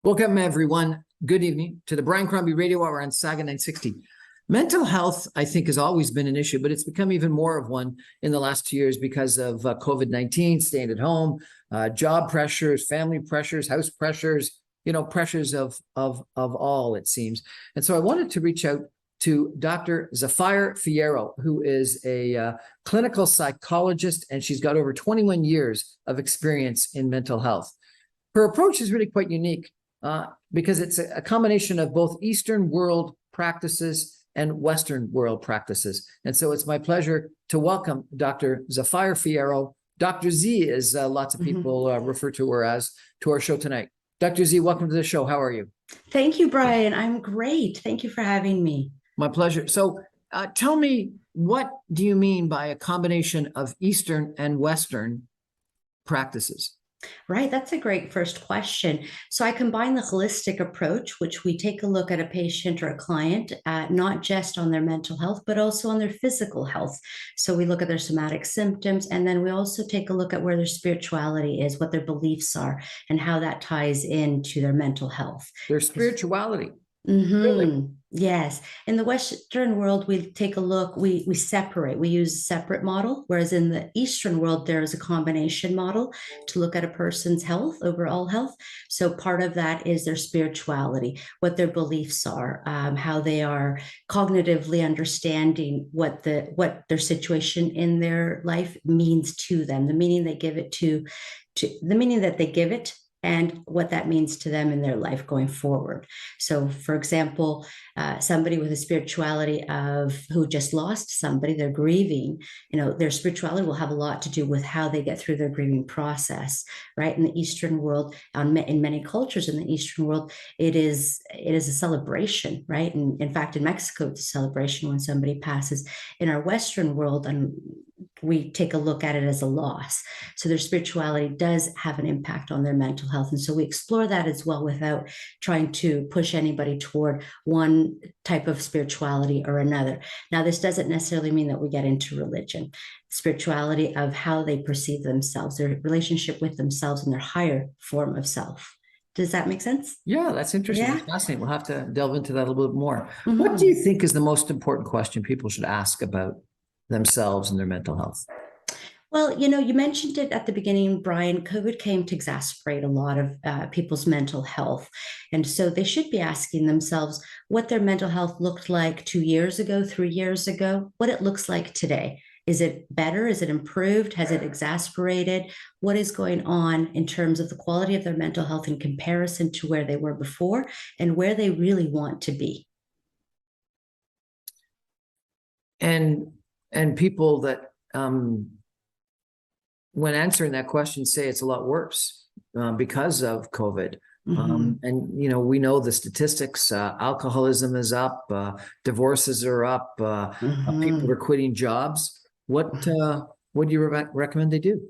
Welcome, everyone. Good evening to the Briancrombie Radio Hour on Saga 960. Mental health, I think, has always been an issue, but it's become even more of one in the last 2 years because of COVID-19, staying at home, job pressures, family pressures, house pressures, pressures of all, it seems. And so I wanted to reach out to Dr. Zafire Fierro, who is a clinical psychologist, and she's got over 21 years of experience in mental health. Her approach is really quite unique because it's a combination of both Eastern world practices and Western world practices. And so it's my pleasure to welcome Dr. Zafire Fierro. Dr. Z, as lots of people refer to her as, to our show tonight. Dr. Z, welcome to the show. How are you? Thank you, Brian. I'm great. Thank you for having me. My pleasure. So tell me, what do you mean by a combination of Eastern and Western practices? Right. That's a great first question. So I combine the holistic approach, which we take a look at a patient or a client, not just on their mental health, but also on their physical health. So we look at their somatic symptoms, and then we also take a look at where their spirituality is, what their beliefs are, and how that ties into their mental health. Their spirituality. Really? Yes. In the Western world, we take a look, we separate, we use a separate model, whereas in the Eastern world, there is a combination model to look at a person's health, overall health. So part of that is their spirituality, what their beliefs are, how they are cognitively understanding what their situation in their life means to them, the meaning they give it to the meaning that they give it, and what that means to them in their life going forward. So, for example, somebody with a spirituality of who just lost somebody, they're grieving, their spirituality will have a lot to do with how they get through their grieving process, right? In the Eastern world, in many cultures in the Eastern world, it is a celebration, right? And in fact, in Mexico, it's a celebration when somebody passes. In our Western world, and we take a look at it as a loss. So their spirituality does have an impact on their mental health. And so we explore that as well without trying to push anybody toward one type of spirituality or another. Now, this doesn't necessarily mean that we get into religion. Spirituality of how they perceive themselves, their relationship with themselves and their higher form of self. Does that make sense? Yeah, that's interesting. Yeah. That's fascinating. We'll have to delve into that a little bit more. Mm-hmm. What do you think is the most important question people should ask about themselves and their mental health? Well, you mentioned it at the beginning, Brian. COVID came to exacerbate a lot of people's mental health. And so they should be asking themselves what their mental health looked like 2 years ago, 3 years ago, what it looks like today. Is it better? Is it improved? Has it exacerbated? What is going on in terms of the quality of their mental health in comparison to where they were before and where they really want to be? And people that, when answering that question, say it's a lot worse because of COVID. And, we know the statistics, alcoholism is up, divorces are up, people are quitting jobs. What do you recommend they do?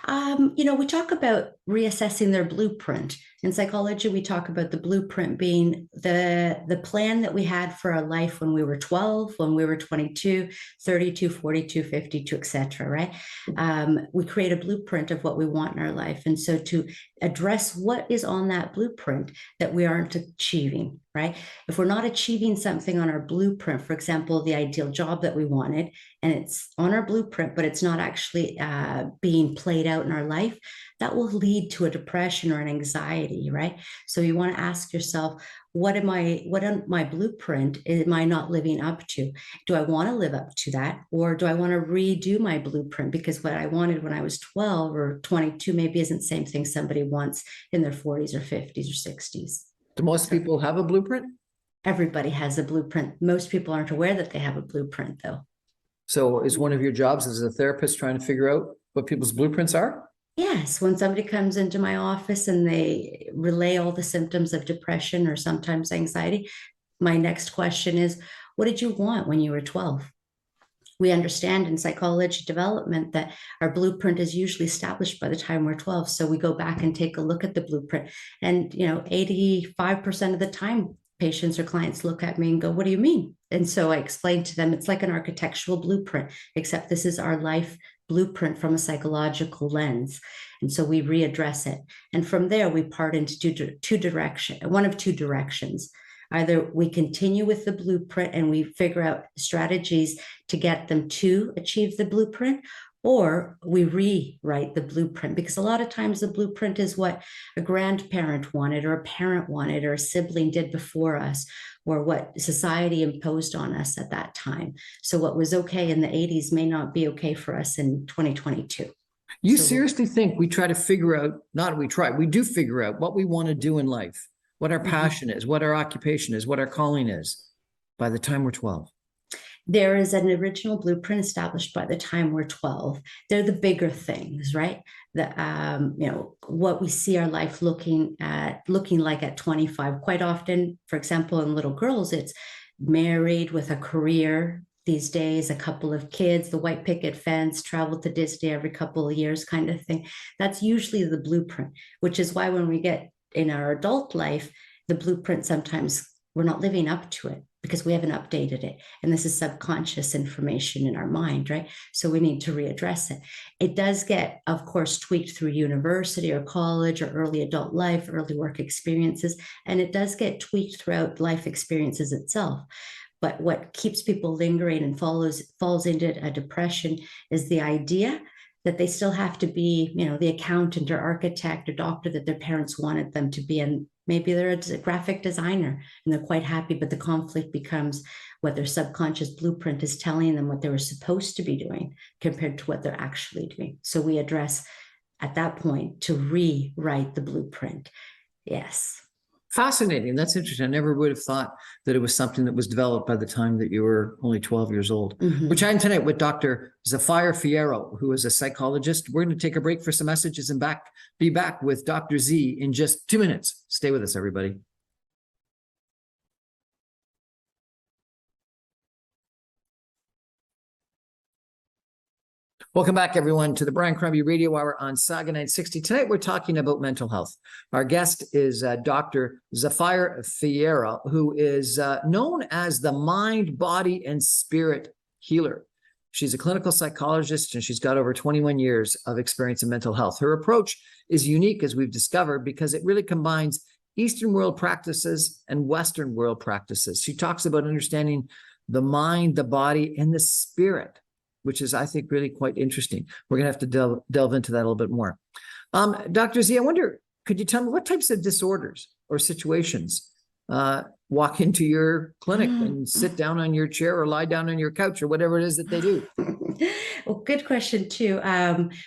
We talk about reassessing their blueprint. In psychology, we talk about the blueprint being the plan that we had for our life when we were 12, when we were 22, 32, 42, 52, etc. Right? We create a blueprint of what we want in our life. And so to address what is on that blueprint that we aren't achieving, right? If we're not achieving something on our blueprint, for example, the ideal job that we wanted, and it's on our blueprint, but it's not actually being played out in our life, that will lead to a depression or an anxiety, right? So you want to ask yourself, what on my blueprint am I not living up to? Do I want to live up to that? Or do I want to redo my blueprint? Because what I wanted when I was 12 or 22 maybe isn't the same thing somebody wants in their 40s or 50s or 60s. Do most people have a blueprint? Everybody has a blueprint. Most people aren't aware that they have a blueprint, though. So is one of your jobs as a therapist trying to figure out what people's blueprints are? Yes. When somebody comes into my office and they relay all the symptoms of depression or sometimes anxiety, my next question is, what did you want when you were 12? We understand in psychology development that our blueprint is usually established by the time we're 12. So we go back and take a look at the blueprint. And, 85% of the time, patients or clients look at me and go, what do you mean? And so I explain to them, it's like an architectural blueprint, except this is our life blueprint from a psychological lens. And so we readdress it. And from there, we part into one of two directions. Either we continue with the blueprint and we figure out strategies to get them to achieve the blueprint, or we rewrite the blueprint, because a lot of times the blueprint is what a grandparent wanted, or a parent wanted, or a sibling did before us, or what society imposed on us at that time. So what was okay in the 80s may not be okay for us in 2022. You seriously think we try to figure out, we do figure out what we want to do in life, what our passion is, what our occupation is, what our calling is by the time we're 12? There is an original blueprint established by the time we're 12. They're the bigger things, right? What we see our life looking like at 25. Quite often, for example, in little girls, it's married with a career. These days, a couple of kids, the white picket fence, travel to Disney every couple of years kind of thing. That's usually the blueprint, which is why when we get in our adult life, the blueprint, sometimes we're not living up to it because we haven't updated it. And this is subconscious information in our mind, right? So we need to readdress it. It does get, of course, tweaked through university or college or early adult life, early work experiences, and it does get tweaked throughout life experiences itself. But what keeps people lingering and falls into a depression is the idea that they still have to be, the accountant or architect or doctor that their parents wanted them to be. And maybe they're a graphic designer and they're quite happy, but the conflict becomes what their subconscious blueprint is telling them what they were supposed to be doing compared to what they're actually doing. So we address at that point to rewrite the blueprint. Yes. Fascinating. That's interesting. I never would have thought that it was something that was developed by the time that you were only 12 years old. We're chatting tonight with Dr. Zafire Fierro, who is a psychologist. We're going to take a break for some messages and be back with Dr. Z in just 2 minutes. Stay with us, everybody. Welcome back, everyone, to the Brian Crombie Radio Hour on Saga 960. Tonight, we're talking about mental health. Our guest is Dr. Zafire Fierro, who is known as the mind, body, and spirit healer. She's a clinical psychologist, and she's got over 21 years of experience in mental health. Her approach is unique, as we've discovered, because it really combines Eastern world practices and Western world practices. She talks about understanding the mind, the body, and the spirit, which is, I think, really quite interesting. We're going to have to delve into that a little bit more. Dr. Z, I wonder, could you tell me what types of disorders or situations walk into your clinic and sit down on your chair or lie down on your couch or whatever it is that they do? Well, good question too.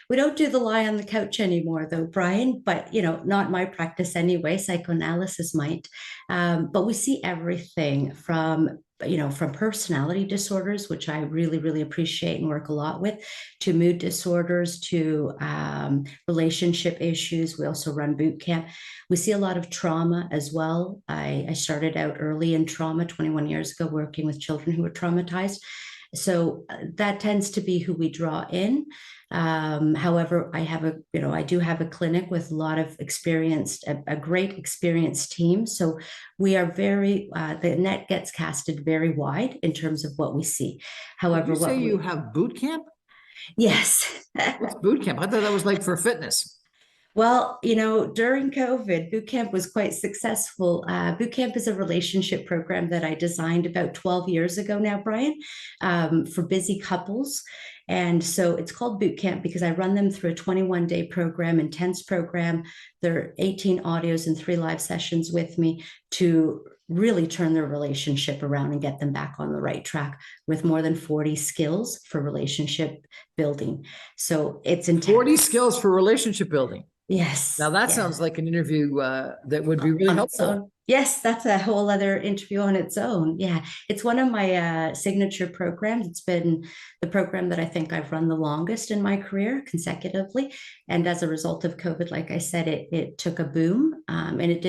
We don't do the lie on the couch anymore though, Brian, but not my practice anyway. Psychoanalysis might, but we see everything from personality disorders, which I really, really appreciate and work a lot with, to mood disorders, to relationship issues. We also run boot camp. We see a lot of trauma as well. I started out early in trauma 21 years ago, working with children who were traumatized. So that tends to be who we draw in. However, I do have a clinic with a lot of a great experienced team. So we are the net gets casted very wide in terms of what we see. However, you have boot camp? Yes. What's boot camp? I thought that was like for fitness. Well, during COVID, boot camp was quite successful. Boot camp is a relationship program that I designed about 12 years ago now, Brian, for busy couples. And so it's called boot camp because I run them through a 21-day program, intense program. There are 18 audios and 3 live sessions with me to really turn their relationship around and get them back on the right track with more than 40 skills for relationship building. So it's intense. 40 skills for relationship building. Yes. Now that sounds like an interview that would be really helpful. Yes, that's a whole other interview on its own. Yeah, it's one of my signature programs. It's been the program that I think I've run the longest in my career consecutively. And as a result of COVID, like I said, it took a boom, and it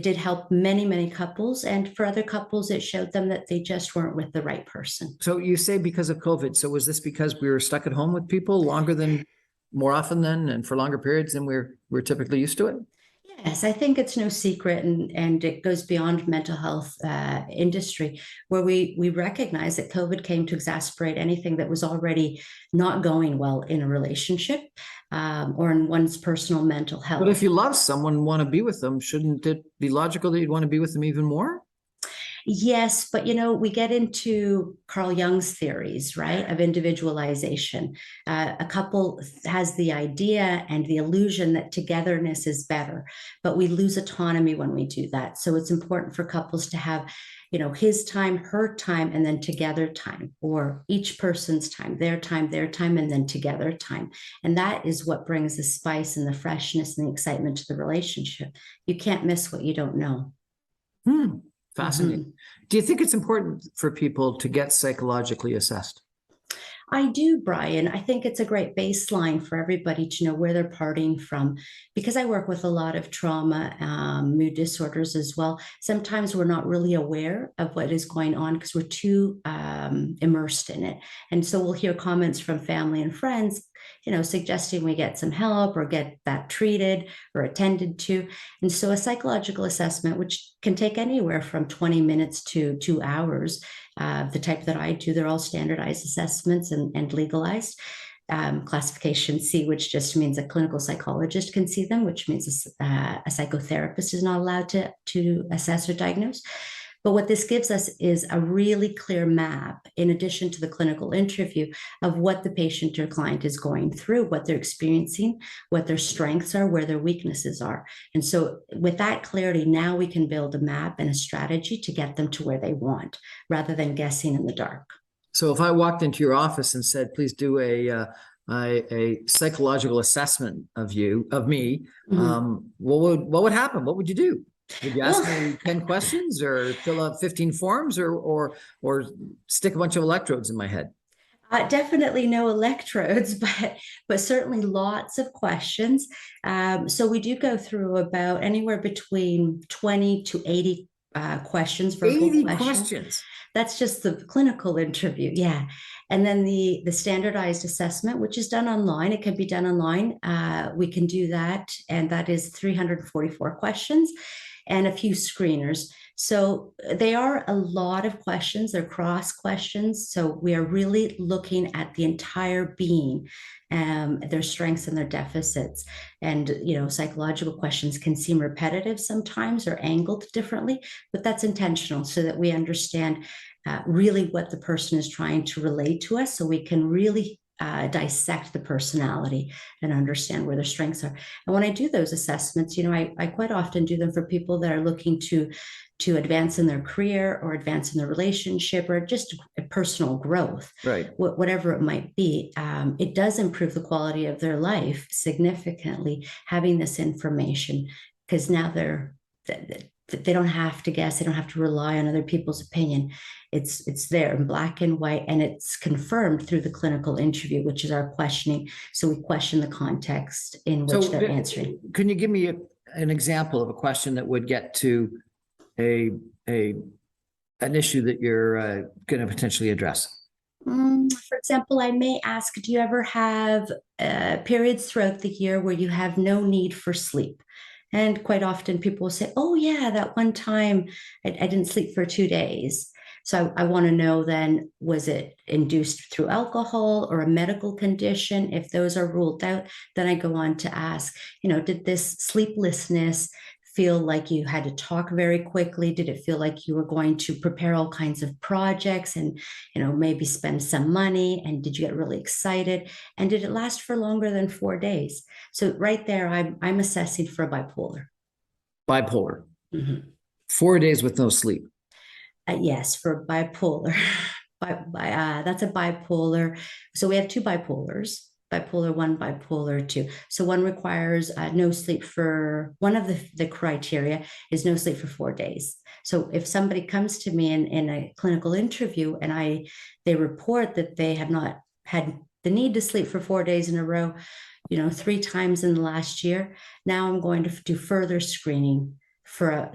did help many, many couples. And for other couples, it showed them that they just weren't with the right person. So you say because of COVID. So was this because we were stuck at home with people more often than and for longer periods than we're typically used to it? Yes, I think it's no secret, and it goes beyond mental health industry, where we recognize that COVID came to exacerbate anything that was already not going well in a relationship, or in one's personal mental But if health. you love someone, want to be with them, shouldn't it be logical that you'd want to be with them even more? Yes, but we get into Carl Jung's theories, right, of individualization. A couple has the idea and the illusion that togetherness is better, but we lose autonomy when we do that. So it's important for couples to have, his time, her time, and then together time, or each person's time, their time, and then together time. And that is what brings the spice and the freshness and the excitement to the relationship. You can't miss what you don't know. Hmm. Fascinating. Mhm. Do you think it's important for people to get psychologically assessed? I do, Brian. I think it's a great baseline for everybody to know where they're parting from. Because I work with a lot of trauma, mood disorders as well. Sometimes we're not really aware of what is going on because we're too immersed in it. And so we'll hear comments from family and friends, suggesting we get some help or get that treated or attended to. And so a psychological assessment, which can take anywhere from 20 minutes to 2 hours, the type that I do, they're all standardized assessments and legalized. Classification C, which just means a clinical psychologist can see them, which means a psychotherapist is not allowed to assess or diagnose. But what this gives us is a really clear map, in addition to the clinical interview, of what the patient or client is going through, what they're experiencing, what their strengths are, where their weaknesses are. And so, with that clarity, now we can build a map and a strategy to get them to where they want, rather than guessing in the dark. So if I walked into your office and said, please do a psychological assessment of me, what would happen? What would you do? Would you ask Well, me 10 questions or fill out 15 forms or stick a bunch of electrodes in my head? definitely no electrodes, but certainly lots of questions. So we do go through about anywhere between 20 to 80 questions, verbal 80 questions. questions. That's just the clinical interview, yeah. And then the standardized assessment, which is done online. It can be done online. We can do that, and that is 344 questions and a few screeners. So they are a lot of questions. They're cross questions. So we are really looking at the entire being, their strengths and their deficits. And psychological questions can seem repetitive sometimes or angled differently, but that's intentional so that we understand really what the person is trying to relate to us, so we can really dissect the personality and understand where their strengths are. And when I do those assessments, I quite often do them for people that are looking to advance in their career or advance in their relationship or just personal growth, Right. whatever it might be. It does improve the quality of their life significantly having this information, because now they don't have to guess. They don't have to rely on other people's opinion. It's there in black and white, and it's confirmed through the clinical interview, which is our questioning. So we question the context in which So they're answering. can you give me an example of a question that would get to a an issue that you're going to potentially address? For example, I may ask, do you ever have periods throughout the year where you have no need for sleep? And quite often people will say, oh, yeah, that one time I didn't sleep for 2 days. So I want to know then, was it induced through alcohol or a medical condition? If those are ruled out, then I go on to ask, did this sleeplessness feel like you had to talk very quickly? Did it feel like you were going to prepare all kinds of projects and, maybe spend some money? And did you get really excited? And did it last for longer than 4 days? So right there, I'm assessing for a bipolar. Bipolar. Mhm. 4 days with no sleep. Yes, for bipolar. That's a bipolar. So we have two bipolars, bipolar 1, bipolar 2. So one requires no sleep for, one of the criteria is no sleep for 4 days. So if somebody comes to me in a clinical interview and they report that they have not had the need to sleep for 4 days in a row, 3 times in the last year, now I'm going to do further screening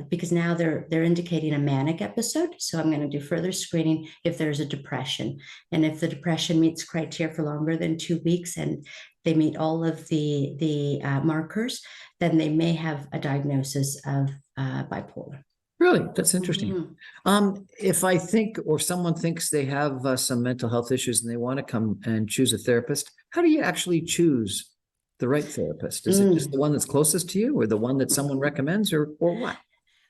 because now they're indicating a manic episode. So I'm going to do further screening if there's a depression. And if the depression meets criteria for longer than 2 weeks and they meet all of the markers, then they may have a diagnosis of bipolar. Really? That's interesting. Mm-hmm. If I think, or someone thinks they have some mental health issues and they want to come and choose a therapist, how do you actually choose the right therapist? Is it just the one that's closest to you, or the one that someone recommends, or what?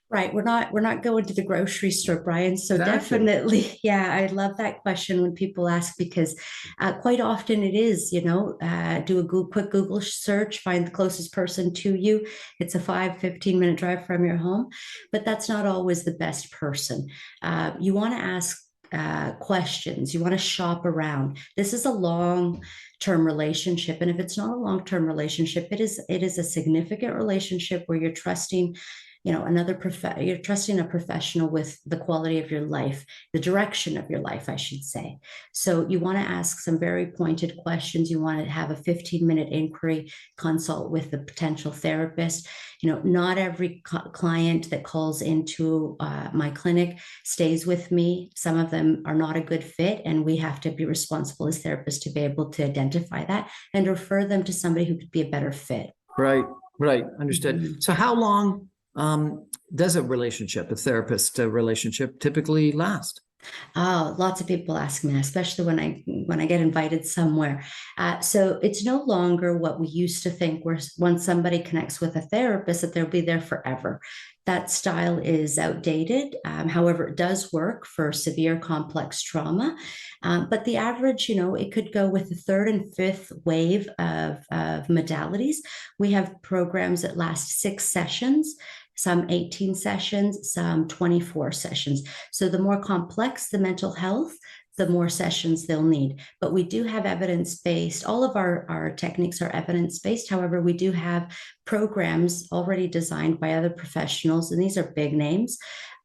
Right. We're not going to the grocery store, Brian. So Exactly. definitely, yeah, I love that question when people ask, because quite often it is, do a quick Google search, find the closest person to you. It's a 15-minute drive from your home, but that's not always the best person. You want to ask questions. You want to shop around. This is a long-term relationship, and if it's not a long-term relationship, it is a significant relationship where you're trusting you're trusting a professional with the quality of your life, the direction of your life, I should say. So you want to ask some very pointed questions. You want to have a 15-minute inquiry consult with the potential therapist. Not every client that calls into my clinic stays with me. Some of them are not a good fit, and we have to be responsible as therapists to be able to identify that and refer them to somebody who could be a better fit. Right. Understood. So how long does a therapist relationship typically last? Oh, lots of people ask me, especially when I get invited somewhere. So it's no longer what we used to think, where once somebody connects with a therapist, that they'll be there forever. That style is outdated. However, it does work for severe complex trauma. But the average, it could go with the third and fifth wave of modalities. We have programs that last 6 sessions, some 18 sessions, some 24 sessions. So the more complex the mental health, the more sessions they'll need. But we do have evidence-based. All of our techniques are evidence-based. However, we do have programs already designed by other professionals, and these are big names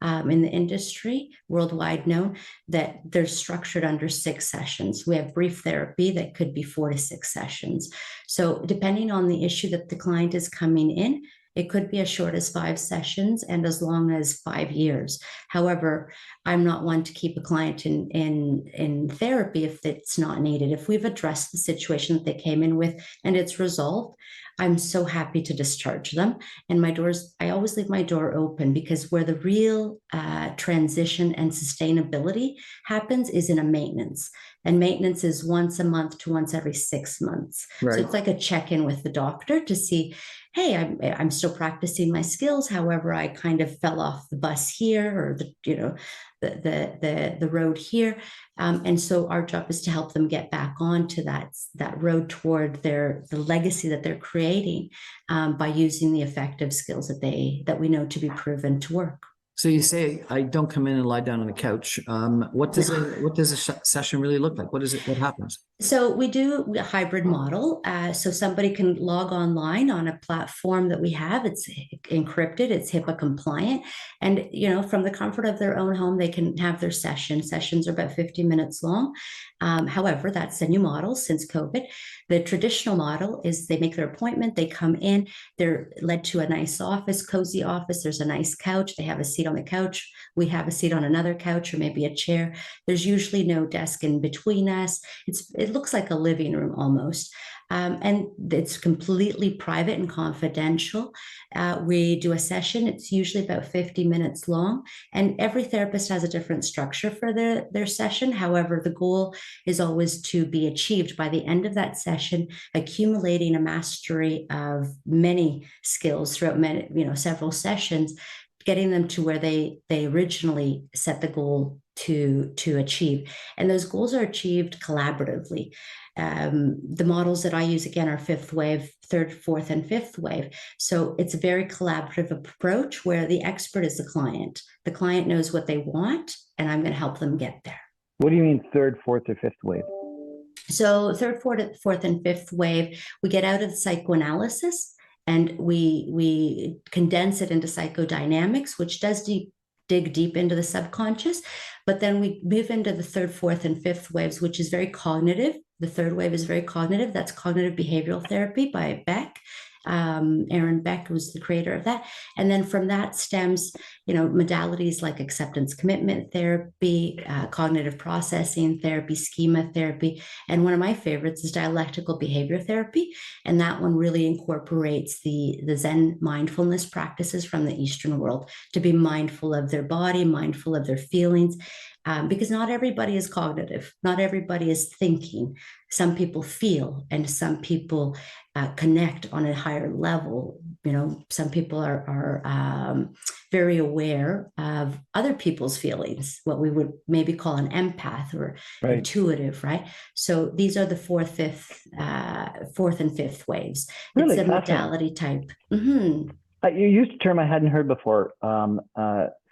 in the industry, worldwide known, that they're structured under 6 sessions. We have brief therapy that could be 4 to 6 sessions. So depending on the issue that the client is coming in, it could be as short as 5 sessions and as long as 5 years. However, I'm not one to keep a client in therapy if it's not needed. If we've addressed the situation that they came in with and it's resolved, I'm so happy to discharge them. And I always leave my door open, because where the real transition and sustainability happens is in a maintenance. And maintenance is once a month to once every 6 months. Right. So it's like a check-in with the doctor to see, hey, I'm still practicing my skills. However, I kind of fell off the bus here, or the road here. And so our job is to help them get back onto that road toward the legacy that they're creating by using the effective skills that we know to be proven to work. So you say, I don't come in and lie down on a couch. What does a session really look like? What happens? So we do a hybrid model. So somebody can log online on a platform that we have. It's encrypted, it's HIPAA compliant. And, from the comfort of their own home, they can have their session. Sessions are about 50 minutes long. However, that's a new model since COVID. The traditional model is they make their appointment, they come in, they're led to a nice office, cozy office. There's a nice couch. They have a seat on the couch. We have a seat on another couch, or maybe a chair. There's usually no desk in between us. It looks like a living room almost. And it's completely private and confidential. We do a session. It's usually about 50 minutes long, and every therapist has a different structure for their session. However, the goal is always to be achieved by the end of that session, accumulating a mastery of many skills throughout several sessions, getting them to where they originally set the goal to achieve. And those goals are achieved collaboratively. The models that I use, again, are 5th wave, 3rd, 4th, and 5th wave. So it's a very collaborative approach where the expert is the client. The client knows what they want, and I'm going to help them get there. What do you mean 3rd, 4th, or 5th wave? So 3rd, 4th, and 5th wave, we get out of the psychoanalysis and we condense it into psychodynamics, which does dig deep into the subconscious. But then we move into the 3rd, 4th, and 5th waves, which is very cognitive. The 3rd wave is very cognitive. That's cognitive behavioral therapy by Beck. Aaron Beck was the creator of that. And then from that stems, modalities like acceptance commitment therapy, cognitive processing therapy, schema therapy. And one of my favorites is dialectical behavior therapy. And that one really incorporates the Zen mindfulness practices from the Eastern world, to be mindful of their body, mindful of their feelings, because not everybody is cognitive, not everybody is thinking. Some people feel, and some people connect on a higher level. Some people are very aware of other people's feelings, what we would maybe call an empath or intuitive, right? So these are the fourth and fifth waves. Really it's a modality type. You used a term I hadn't heard before.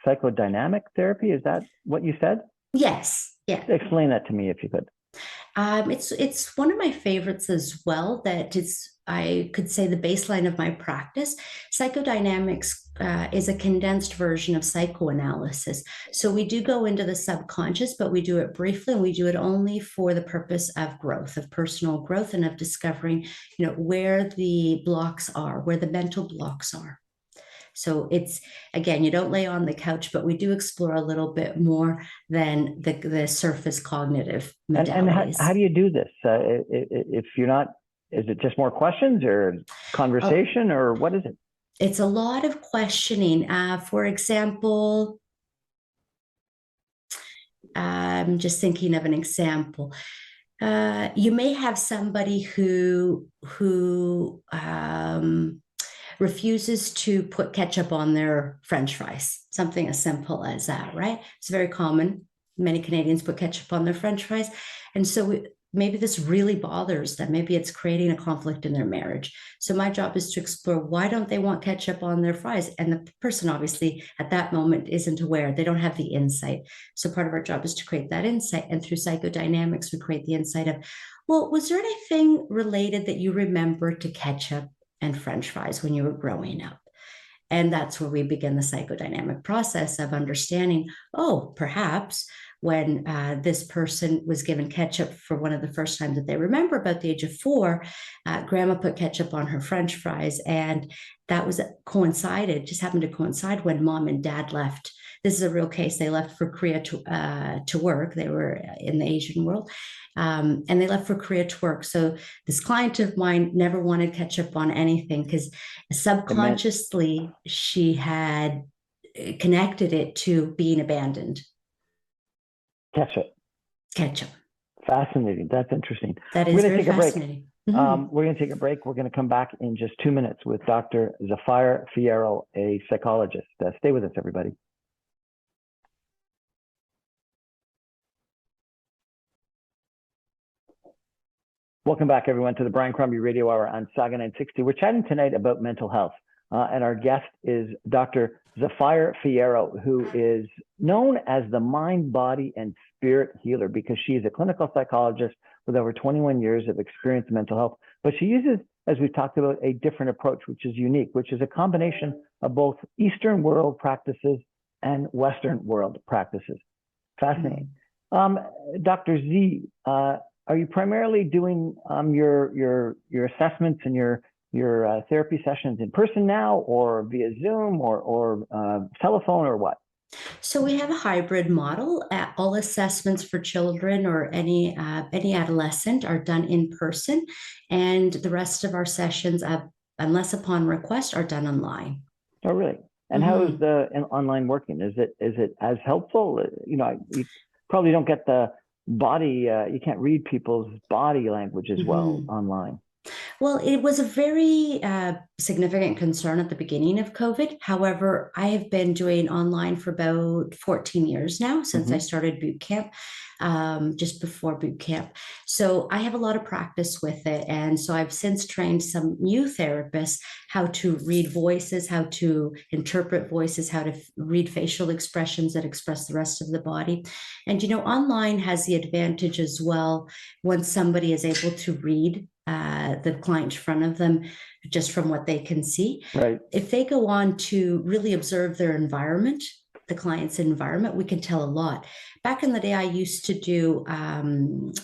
Psychodynamic therapy. Is that what you said? Yes. Yeah. Explain that to me if you could. It's one of my favorites as well. I could say, the baseline of my practice. Psychodynamics is a condensed version of psychoanalysis. So we do go into the subconscious, but we do it briefly, and we do it only for the purpose of growth, of personal growth, and of discovering, where the blocks are, where the mental blocks are. So it's, again, you don't lay on the couch, but we do explore a little bit more than the surface cognitive modalities. And how do you do this? If you're not, is it just more questions or conversation, or what is it? It's a lot of questioning. For example, I'm just thinking of an example. You may have somebody who refuses to put ketchup on their French fries, something as simple as that, right? It's very common. Many Canadians put ketchup on their French fries. And so maybe this really bothers them. Maybe it's creating a conflict in their marriage. So my job is to explore, why don't they want ketchup on their fries? And the person obviously at that moment isn't aware. They don't have the insight. So part of our job is to create that insight. And through psychodynamics, we create the insight of, well, was there anything related that you remember to ketchup and French fries when you were growing up? And that's where we begin the psychodynamic process of understanding, perhaps when this person was given ketchup for one of the first times that they remember, about the age of 4, grandma put ketchup on her French fries. And that just happened to coincide when mom and dad left. This is a real case. They left for Korea to work. They were in the Asian world. And they left for Korea to work. So this client of mine never wanted ketchup on anything, because subconsciously she had connected it to being abandoned. Ketchup. Fascinating. That's interesting. That is very fascinating. We're going to take a break. We're going to come back in just 2 minutes with Dr. Zafire Fierro, a psychologist. Stay with us, everybody. Welcome back, everyone, to the Brian Crombie Radio Hour on Saga 960. We're chatting tonight about mental health, and our guest is Dr. Zafire Fierro, who is known as the mind, body, and spirit healer, because she is a clinical psychologist with over 21 years of experience in mental health. But she uses, as we've talked about, a different approach, which is unique, which is a combination of both Eastern world practices and Western world practices. Fascinating. Dr. Z, are you primarily doing your assessments and your therapy sessions in person now, or via Zoom, or telephone, or what? So we have a hybrid model. All assessments for children or any adolescent are done in person, and the rest of our sessions, unless upon request, are done online. Oh, really? And how is the online working? Is it as helpful? You probably don't get the body. You can't read people's body language as well online. Well, it was a very significant concern at the beginning of COVID. However, I have been doing online for about 14 years now, since I started boot camp, just before boot camp. So I have a lot of practice with it. And so I've since trained some new therapists how to read voices, how to interpret voices, how to read facial expressions that express the rest of the body. And, online has the advantage as well, once somebody is able to read the client in front of them just from what they can see. Right. If they go on to really observe their environment, the client's environment, we can tell a lot. Back in the day, I used to do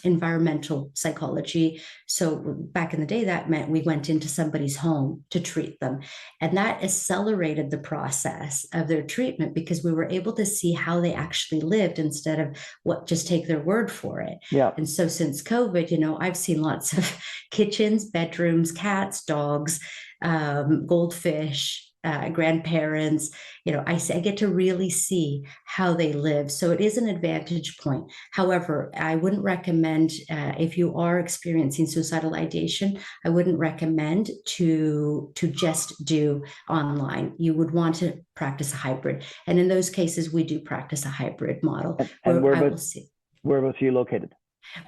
environmental psychology. So back in the day, that meant we went into somebody's home to treat them. And that accelerated the process of their treatment because we were able to see how they actually lived instead of what just take their word for it. Yeah. And so since COVID, you know, I've seen lots of kitchens, bedrooms, cats, dogs, goldfish, grandparents. You know, I get to really see how they live. So it is an advantage point. However, I wouldn't recommend, if you are experiencing suicidal ideation, I wouldn't recommend to just do online. You would want to practice a hybrid. And in those cases, we do practice a hybrid model. And whereabouts are you located?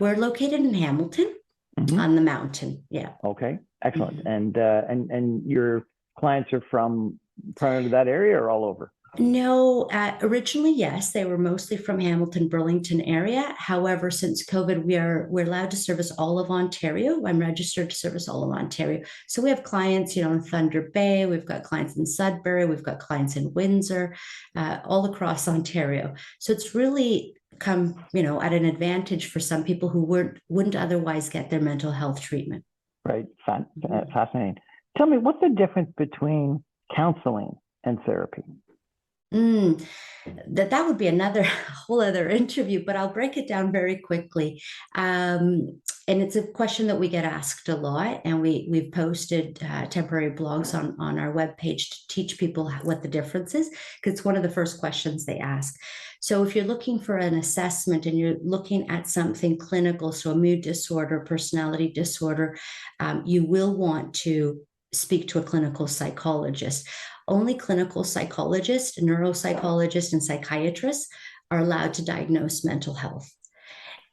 We're located in Hamilton on the mountain. Yeah. Okay. Excellent. And your clients are from primarily that area or all over? No, originally, yes, they were mostly from Hamilton, Burlington area. However, since COVID, we're allowed to service all of Ontario. I'm registered to service all of Ontario. So we have clients, you know, in Thunder Bay, we've got clients in Sudbury, we've got clients in Windsor, all across Ontario. So it's really come, you know, at an advantage for some people who wouldn't otherwise get their mental health treatment. Right. Fascinating. Tell me, what's the difference between counseling and therapy? That would be another whole other interview, but I'll break it down very quickly. And it's a question that we get asked a lot, and we've posted temporary blogs on our webpage to teach people what the difference is, because it's one of the first questions they ask. So if you're looking for an assessment and you're looking at something clinical, so a mood disorder, personality disorder, you will want to speak to a clinical psychologist. Only clinical psychologists, neuropsychologists, and psychiatrists are allowed to diagnose mental health.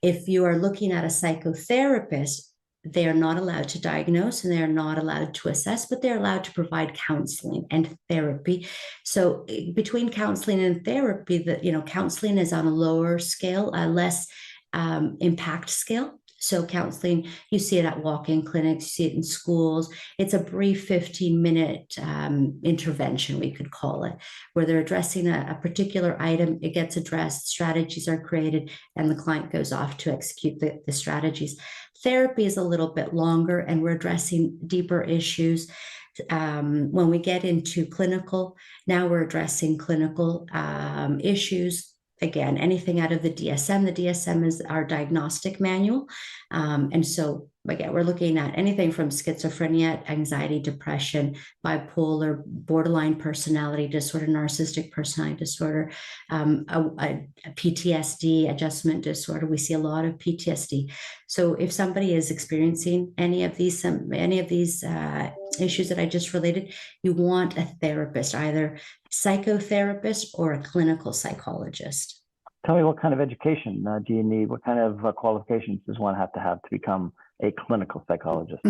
If you are looking at a psychotherapist, they are not allowed to diagnose and they are not allowed to assess, but they're allowed to provide counseling and therapy. So between counseling and therapy, counseling is on a lower scale, a less impact scale. So counseling, you see it at walk-in clinics, you see it in schools. It's a brief 15-minute intervention, we could call it, where they're addressing a particular item, it gets addressed, strategies are created, and the client goes off to execute the strategies. Therapy is a little bit longer, and we're addressing deeper issues. When we get into clinical, now we're addressing clinical issues. Again, anything out of the DSM. The DSM is our diagnostic manual. And so, again, we're looking at anything from schizophrenia, anxiety, depression, bipolar, borderline personality disorder, narcissistic personality disorder, a PTSD, adjustment disorder. We see a lot of PTSD. So if somebody is experiencing any of these issues that I just related, you want a therapist, either psychotherapist or a clinical psychologist. Tell me, what kind of education do you need? What kind of qualifications does one have to become a clinical psychologist?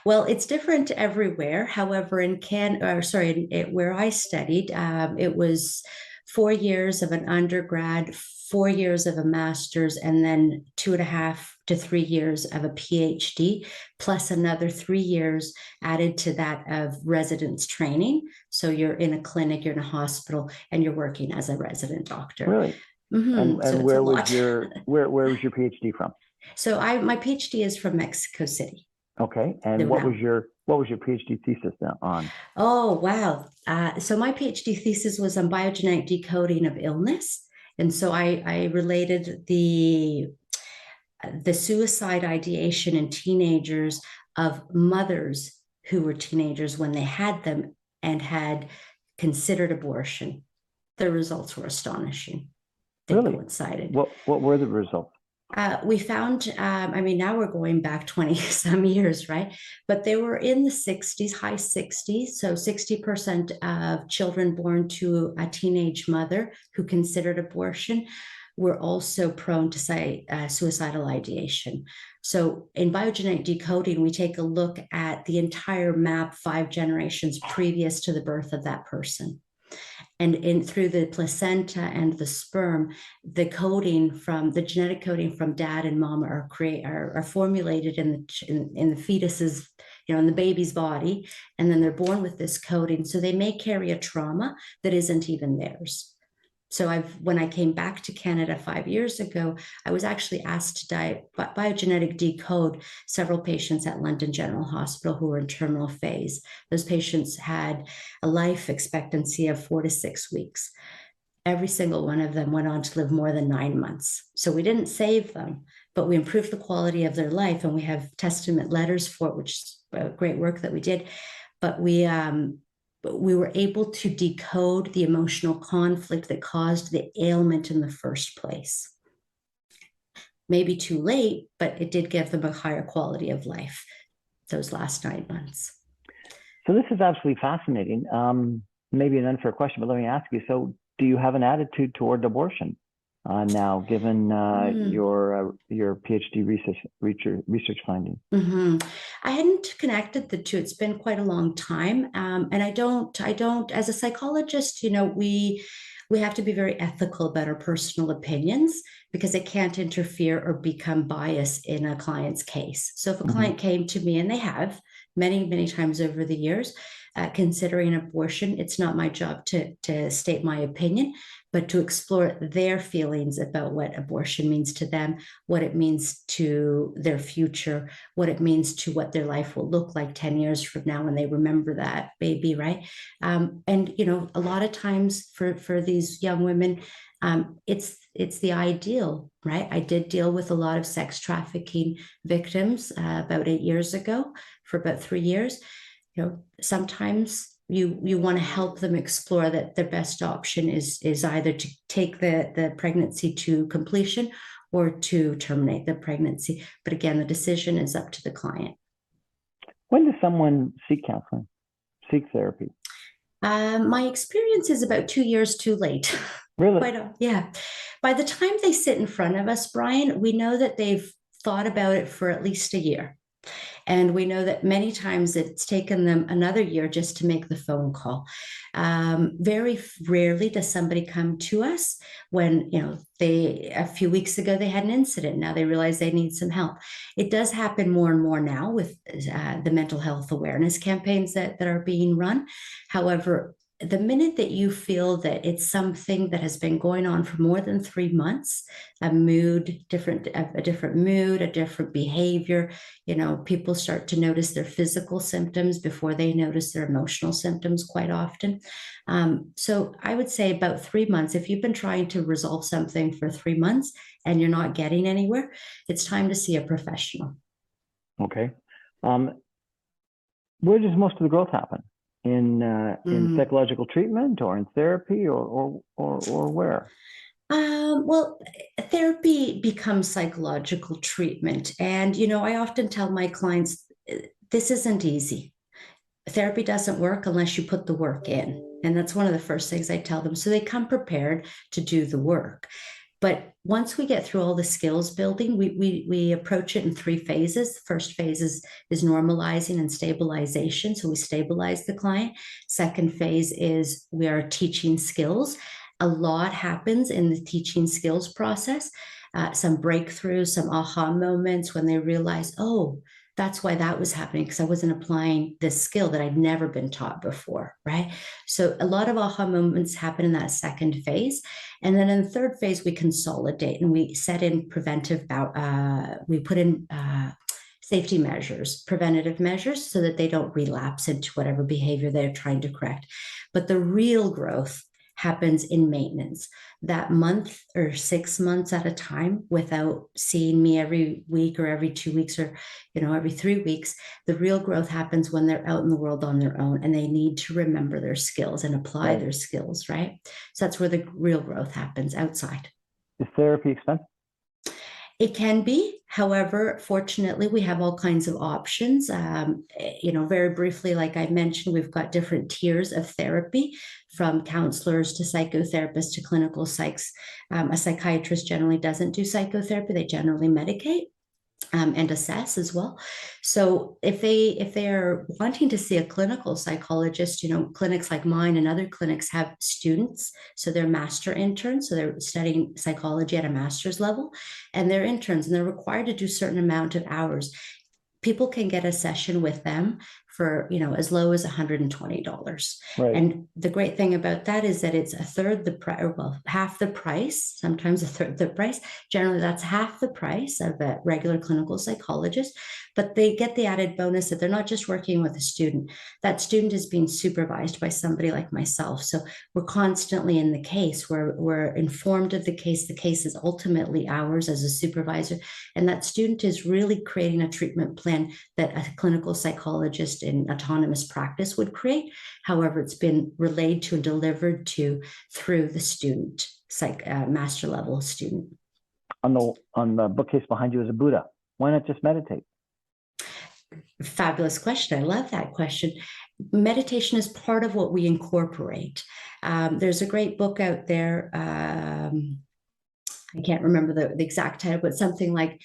Well, it's different everywhere. However, where I studied, it was 4 years of an undergrad, 4 years of a master's, and then 2.5 to 3 years of a PhD, plus another 3 years added to that of residence training. So you're in a clinic, you're in a hospital, and you're working as a resident doctor. Really? Mm-hmm. And where was your PhD from? So my PhD is from Mexico City. Okay. And what was your PhD thesis on? Oh, wow. So my PhD thesis was on biogenetic decoding of illness. And so I related the suicide ideation in teenagers of mothers who were teenagers when they had them and had considered abortion. The results were astonishing. They coincided. What were the results? We found, now we're going back 20 some years, right? But they were in the 60s, high 60s. So 60% of children born to a teenage mother who considered abortion were also prone to suicidal ideation. So in biogenetic decoding, we take a look at the entire map 5 generations previous to the birth of that person. And through the placenta and the sperm, the genetic coding from dad and mom are formulated in the fetus's, in the baby's body, and then they're born with this coding. So they may carry a trauma that isn't even theirs. So when I came back to Canada 5 years ago, I was actually asked to biogenetic decode several patients at London General Hospital who were in terminal phase. Those patients had a life expectancy of 4 to 6 weeks. Every single one of them went on to live more than 9 months. So we didn't save them, but we improved the quality of their life, and we have testament letters for it, which is great work that we did. But we were able to decode the emotional conflict that caused the ailment in the first place. Maybe too late, but it did give them a higher quality of life those last 9 months. So this is absolutely fascinating. Maybe an unfair question, but let me ask you. So do you have an attitude toward abortion now, given your PhD research finding? I hadn't connected the two. It's been quite a long time, and I don't. As a psychologist, we have to be very ethical about our personal opinions because it can't interfere or become bias in a client's case. So if a client came to me, and they have many times over the years, considering abortion, it's not my job to state my opinion, but to explore their feelings about what abortion means to them, what it means to their future, what it means to what their life will look like 10 years from now when they remember that baby, right? And, a lot of times for these young women, it's the ideal, right? I did deal with a lot of sex trafficking victims about 8 years ago for about 3 years. Sometimes you want to help them explore that their best option is either to take the pregnancy to completion or to terminate the pregnancy. But again, the decision is up to the client. When does someone seek counseling, seek therapy? My experience is about 2 years too late. Really? Yeah. By the time they sit in front of us, Brian, we know that they've thought about it for at least a year. And we know that many times it's taken them another year just to make the phone call. Very rarely does somebody come to us when, a few weeks ago they had an incident. Now they realize they need some help. It does happen more and more now with the mental health awareness campaigns that are being run. However, the minute that you feel that it's something that has been going on for more than 3 months, a different mood, a different behavior, people start to notice their physical symptoms before they notice their emotional symptoms quite often. So I would say about 3 months. If you've been trying to resolve something for 3 months and you're not getting anywhere, it's time to see a professional. Okay. Where does most of the growth happen? In psychological treatment or in therapy or where? Well, therapy becomes psychological treatment. And, I often tell my clients, this isn't easy. Therapy doesn't work unless you put the work in. And that's one of the first things I tell them. So they come prepared to do the work. But once we get through all the skills building, we approach it in 3 phases. The first phase is normalizing and stabilization. So we stabilize the client. Second phase is we are teaching skills. A lot happens in the teaching skills process. Some breakthroughs, some aha moments when they realize, oh, that's why that was happening, because I wasn't applying this skill that I'd never been taught before, right? So a lot of aha moments happen in that second phase. And then in the third phase, we consolidate and we set in we put in safety measures, preventative measures, so that they don't relapse into whatever behavior they're trying to correct. But the real growth happens in maintenance, that month or 6 months at a time without seeing me every week or every 2 weeks or every 3 weeks. The real growth happens when they're out in the world on their own and they need to remember their skills and apply their skills, right? So that's where the real growth happens, outside. Is therapy expensive? It can be. However, fortunately, we have all kinds of options. Very briefly, like I mentioned, we've got different tiers of therapy, from counselors to psychotherapists to clinical psychs. A psychiatrist generally doesn't do psychotherapy. They generally medicate and assess as well. So if they are wanting to see a clinical psychologist, clinics like mine and other clinics have students. So they're master interns. So they're studying psychology at a master's level, and they're interns and they're required to do a certain amount of hours. People can get a session with them for, as low as $120. Right. And the great thing about that is that it's a third the price, well, half the price, sometimes a third the price. Generally, that's half the price of a regular clinical psychologist, but they get the added bonus that they're not just working with a student. That student is being supervised by somebody like myself. So we're constantly in the case. We're informed of the case. The case is ultimately ours as a supervisor. And that student is really creating a treatment plan that a clinical psychologist in autonomous practice would create. However, it's been relayed to and delivered to through the student, master level student. On the bookcase behind you is a Buddha. Why not just meditate? Fabulous question. I love that question. Meditation is part of what we incorporate. There's a great book out there. I can't remember the exact title, but something like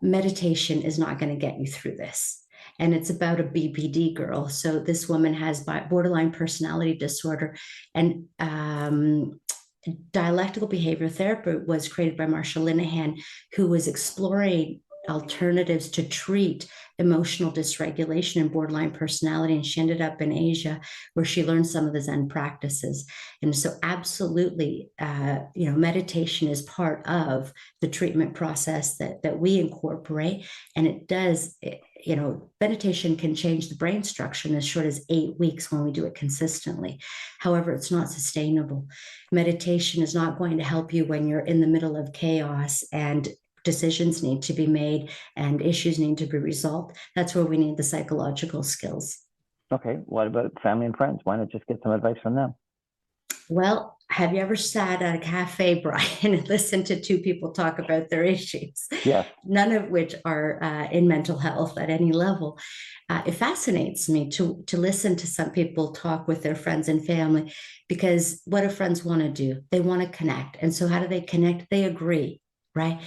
meditation is not going to get you through this. And it's about a BPD girl. So this woman has borderline personality disorder, and dialectical behavior therapy was created by Marsha Linehan, who was exploring alternatives to treat emotional dysregulation and borderline personality. And she ended up in Asia, where she learned some of the Zen practices. And so absolutely, meditation is part of the treatment process that we incorporate. And it does, meditation can change the brain structure in as short as 8 weeks when we do it consistently. However, it's not sustainable. Meditation is not going to help you when you're in the middle of chaos and decisions need to be made and issues need to be resolved. That's where we need the psychological skills. Okay. What about family and friends? Why not just get some advice from them? Well, have you ever sat at a cafe, Brian, and listened to two people talk about their issues? Yes. None of which are in mental health at any level. It fascinates me to listen to some people talk with their friends and family, because what do friends want to do? They want to connect. And so how do they connect? They agree, right?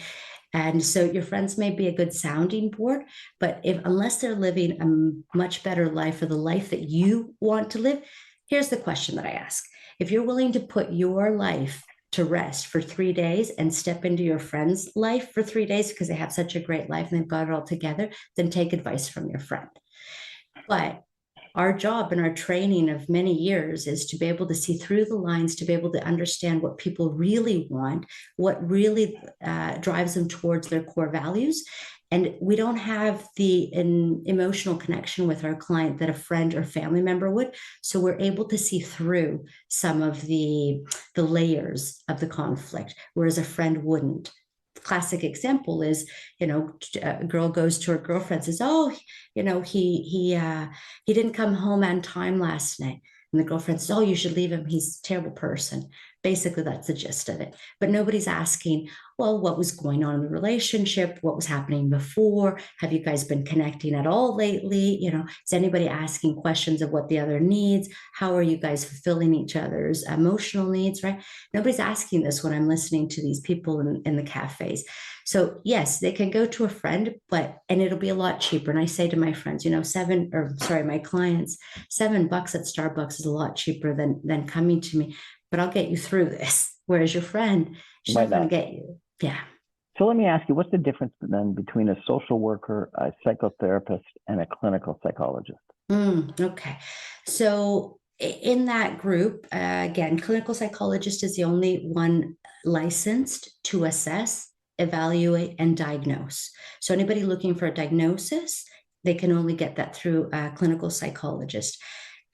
And so your friends may be a good sounding board, but unless they're living a much better life, or the life that you want to live, here's the question that I ask. If you're willing to put your life to rest for 3 days and step into your friend's life for 3 days because they have such a great life and they've got it all together, then take advice from your friend. But our job and our training of many years is to be able to see through the lines, to be able to understand what people really want, what really drives them towards their core values. And we don't have an emotional connection with our client that a friend or family member would. So we're able to see through some of the layers of the conflict, whereas a friend wouldn't. Classic example is, a girl goes to her girlfriend, says, "Oh, he didn't come home on time last night." And the girlfriend says, "Oh, you should leave him. He's a terrible person." Basically, that's the gist of it. But nobody's asking, well, what was going on in the relationship? What was happening before? Have you guys been connecting at all lately? Is anybody asking questions of what the other needs? How are you guys fulfilling each other's emotional needs, right? Nobody's asking this when I'm listening to these people in the cafes. So yes, they can go to a friend, and it'll be a lot cheaper. And I say to my friends, my clients, $7 at Starbucks is a lot cheaper than coming to me, but I'll get you through this. Whereas your friend, she's not going to get you. Yeah. So let me ask you, what's the difference then between a social worker, a psychotherapist, and a clinical psychologist? Okay. So in that group, again, clinical psychologist is the only one licensed to assess, evaluate, and diagnose. So anybody looking for a diagnosis, they can only get that through a clinical psychologist.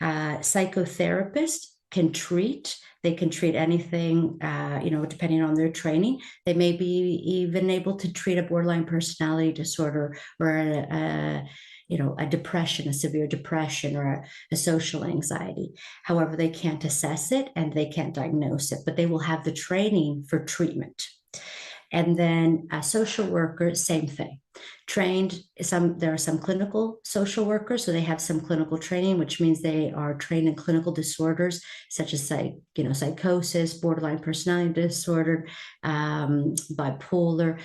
Psychotherapist can treat. They can treat anything, depending on their training. They may be even able to treat a borderline personality disorder, or a depression, a severe depression, or a social anxiety. However, they can't assess it and they can't diagnose it, but they will have the training for treatment. And then a social worker, same thing. There are some clinical social workers, so they have some clinical training, which means they are trained in clinical disorders such as psychosis, borderline personality disorder, bipolar,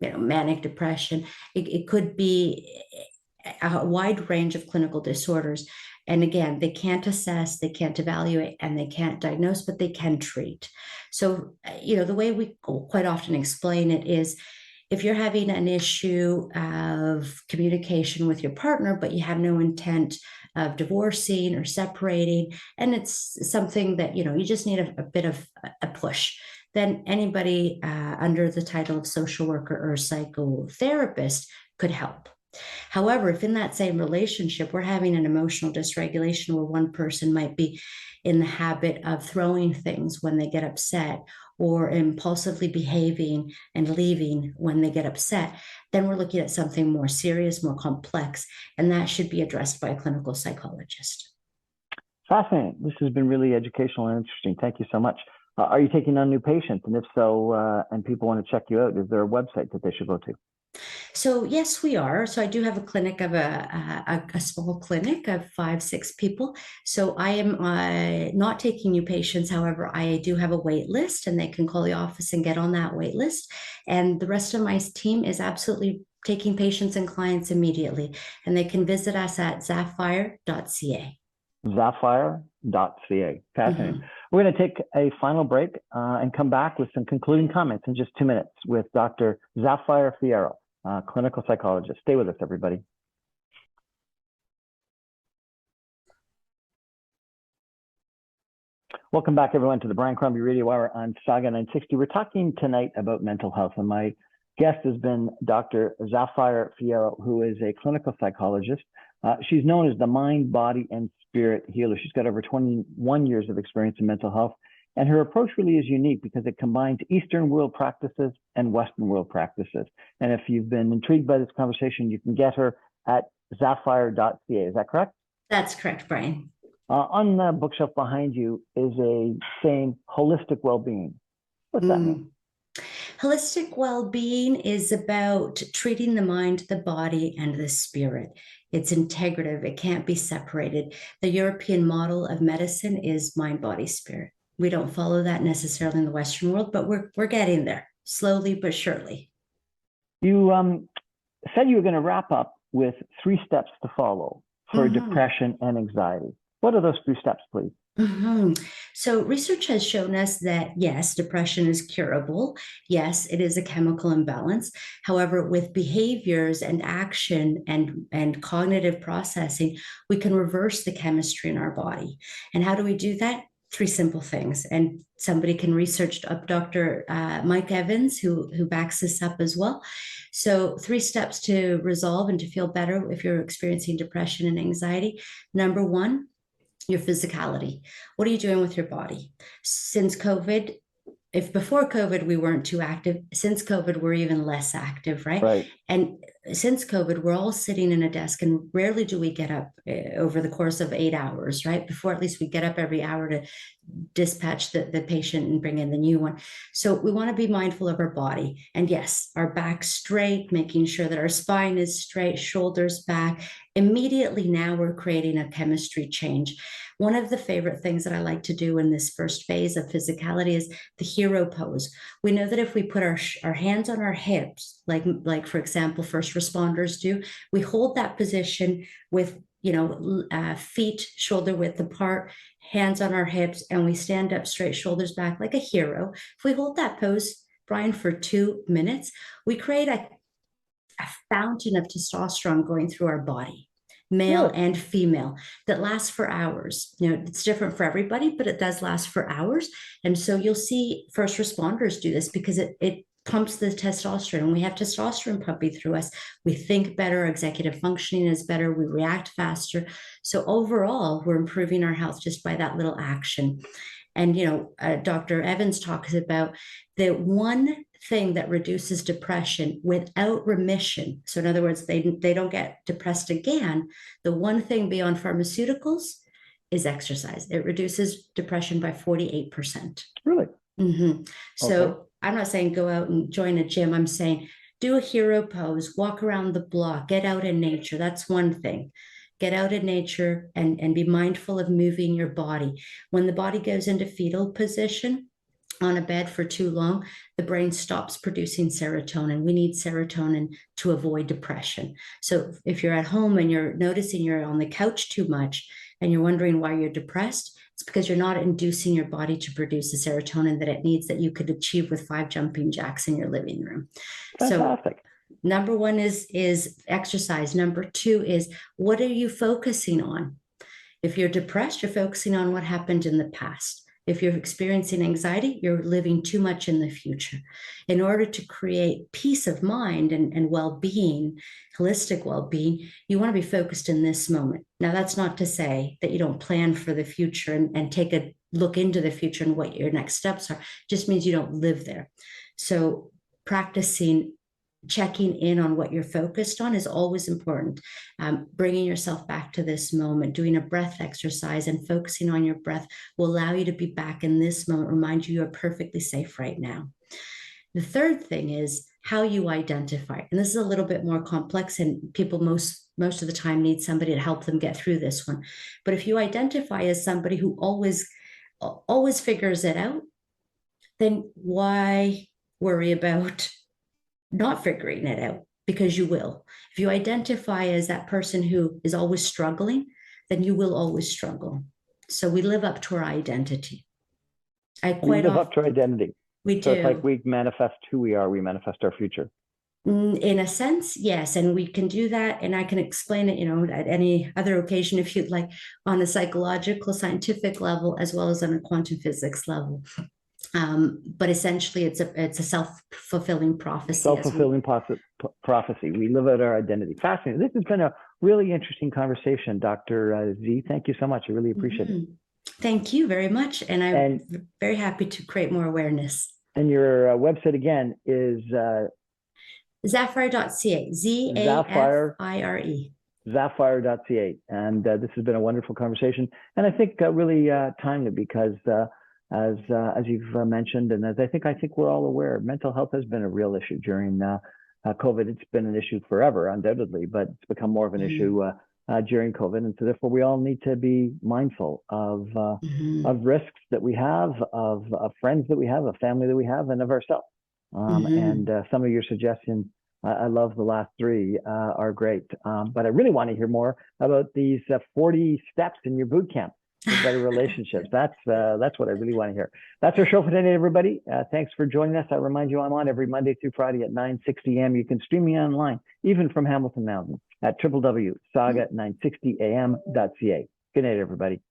manic depression. It could be a wide range of clinical disorders. And again, they can't assess, they can't evaluate, and they can't diagnose, but they can treat. So, the way we quite often explain it is, If you're having an issue of communication with your partner, but you have no intent of divorcing or separating, and it's something that, you just need a bit of a push, then anybody under the title of social worker or psychotherapist could help. However, if in that same relationship, we're having an emotional dysregulation where one person might be in the habit of throwing things when they get upset, or impulsively behaving and leaving when they get upset, then we're looking at something more serious, more complex, and that should be addressed by a clinical psychologist. Fascinating. This has been really educational and interesting. Thank you so much. Are you taking on new patients? And if so, and people want to check you out, is there a website that they should go to? So yes, we are. So I do have a clinic of a small clinic of 5-6 people. So I am not taking new patients. However, I do have a wait list, and they can call the office and get on that wait list. And the rest of my team is absolutely taking patients and clients immediately. And they can visit us at zafire.ca. Zafire.ca. Fascinating. Mm-hmm. We're going to take a final break and come back with some concluding comments in just 2 minutes with Dr. Zafire Fierro, clinical psychologist. Stay with us, everybody. Welcome back, everyone, to the Brian Crombie Radio Hour on Saga 960. We're talking tonight about mental health, and my guest has been Dr. Zafire Fierro, who is a clinical psychologist. She's known as the mind, body, and spirit healer. She's got over 21 years of experience in mental health, and her approach really is unique because it combines Eastern world practices and Western world practices. And if you've been intrigued by this conversation, you can get her at zafire.ca. Is that correct? That's correct, Brian. On the bookshelf behind you is a saying, holistic well-being. What's that mean? Holistic well-being is about treating the mind, the body, and the spirit. It's integrative. It can't be separated. The European model of medicine is mind, body, spirit. We don't follow that necessarily in the Western world, but we're getting there, slowly but surely. You said you were going to wrap up with 3 steps to follow for depression and anxiety. What are those 3 steps, please? So research has shown us that, yes, depression is curable. Yes, it is a chemical imbalance. However, with behaviors and action and cognitive processing, we can reverse the chemistry in our body. And how do we do that? 3 simple things. And somebody can research up Dr. Mike Evans, who backs this up as well. So 3 steps to resolve and to feel better if you're experiencing depression and anxiety. Number 1, your physicality. What are you doing with your body? Since COVID, if before COVID we weren't too active, since COVID we're even less active, right? Right. And since COVID, we're all sitting in a desk, and rarely do we get up over the course of 8 hours, right? Before, at least we get up every hour to dispatch the patient and bring in the new one. So we want to be mindful of our body. And yes, our back straight, making sure that our spine is straight, shoulders back. Immediately now we're creating a chemistry change. One of the favorite things that I like to do in this first phase of physicality is the hero pose. We know that if we put our hands on our hips, like for example, first responders do, we hold that position with feet shoulder width apart, hands on our hips, and we stand up straight, shoulders back like a hero. If we hold that pose, Brian, for 2 minutes, we create a fountain of testosterone going through our body, male and female, that lasts for hours. It's different for everybody, but it does last for hours. And so you'll see first responders do this because it pumps the testosterone. When we have testosterone pumping through us, we think better, executive functioning is better, we react faster. So overall, we're improving our health just by that little action. And, Dr. Evans talks about the one thing that reduces depression without remission. So in other words, they don't get depressed again. The one thing beyond pharmaceuticals is exercise. It reduces depression by 48%. Really? So okay. I'm not saying go out and join a gym. I'm saying do a hero pose, walk around the block, get out in nature. That's one thing. Get out in nature and be mindful of moving your body. When the body goes into fetal position on a bed for too long, the brain stops producing serotonin. We need serotonin to avoid depression. So if you're at home and you're noticing you're on the couch too much, and you're wondering why you're depressed, it's because you're not inducing your body to produce the serotonin that it needs, that you could achieve with 5 jumping jacks in your living room. Fantastic. So number 1 is exercise. Number 2 is, what are you focusing on? If you're depressed, you're focusing on what happened in the past. If you're experiencing anxiety, you're living too much in the future. In order to create peace of mind and well-being, holistic well-being, you want to be focused in this moment. Now, that's not to say that you don't plan for the future and take a look into the future and what your next steps are. It just means you don't live there. So practicing checking in on what you're focused on is always important. Bringing yourself back to this moment, doing a breath exercise and focusing on your breath will allow you to be back in this moment, remind you you're perfectly safe right now. The third thing is how you identify. And this is a little bit more complex, and people most of the time need somebody to help them get through this one. But if you identify as somebody who always figures it out, then why worry about not figuring it out? Because you will. If you identify as that person who is always struggling, then you will always struggle. So we live up to our identity. We live up to our identity. We do. So it's like we manifest who we are, we manifest our future. In a sense, yes. And we can do that. And I can explain it, at any other occasion, if you'd like, on a psychological, scientific level, as well as on a quantum physics level. But essentially, it's a self-fulfilling prophecy. Self-fulfilling prophecy. We live out our identity. Fascinating. This has been a really interesting conversation, Dr. Z. Thank you so much. I really appreciate it. Thank you very much. And I'm very happy to create more awareness. And your website again is Zafire.ca. Zafire. Zafire.ca. And this has been a wonderful conversation. And I think really timely, because as you've mentioned, and as I think we're all aware, mental health has been a real issue during COVID. It's been an issue forever, undoubtedly, but it's become more of an issue during COVID. And so therefore we all need to be mindful of risks that we have, of friends that we have, of family that we have, and of ourselves. And some of your suggestions, I love the last 3, are great. But I really want to hear more about these 40 steps in your boot camp for better relationships. That's what I really want to hear. That's our show for today, everybody. Thanks for joining us. I remind you, I'm on every Monday through Friday at 9:60 a.m. You can stream me online, even from Hamilton Mountain, at www.saga960am.ca. Good night, everybody.